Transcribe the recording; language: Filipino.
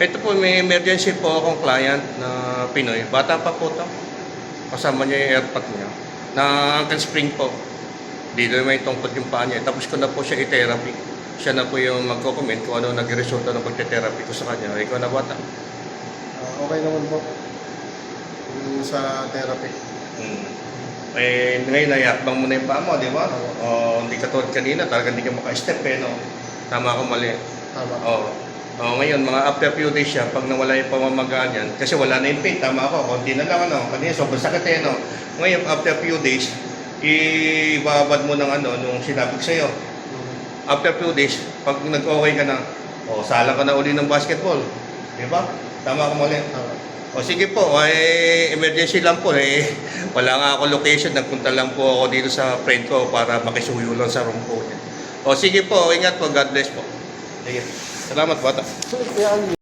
Ito po, may emergency po akong client na Pinoy. Bata pa po ito. Kasama niya yung airpot niya. Na ankle spring po. Dito may tungkod yung paa niya. Tapos ko na po siya i-therapy. Siya na po yung magko-comment kung ano nag-resulta ng pagte-therapy ko sa kanya. Ikaw na bata. Okay naman po. Yung sa therapy. Ngayon nayakbang mo na yung paa mo, di ba? Hindi ka tulad kanina, talagang hindi ka maka-step no? Tama ako mali. Tama. Ngayon, mga after few days siya, pag nawala yung pamamagaan yan, kasi wala na yung pain, tama ako, konti na lang, kanina sobrang sakit no? Ngayon, after few days, ibabad mo ng nung sinabi ko sa'yo. After few days, pag nag-okay ka na, sala ka na uli ng basketball. Di ba? Tama ako mali. Tama. Sige po, emergency lang po wala nga ako location, nagpunta lang po ako dito sa friend ko para makisuyo lang sa room po niya. Sige po, ingat po, God bless po. Sige. Salamat bata. So, yan.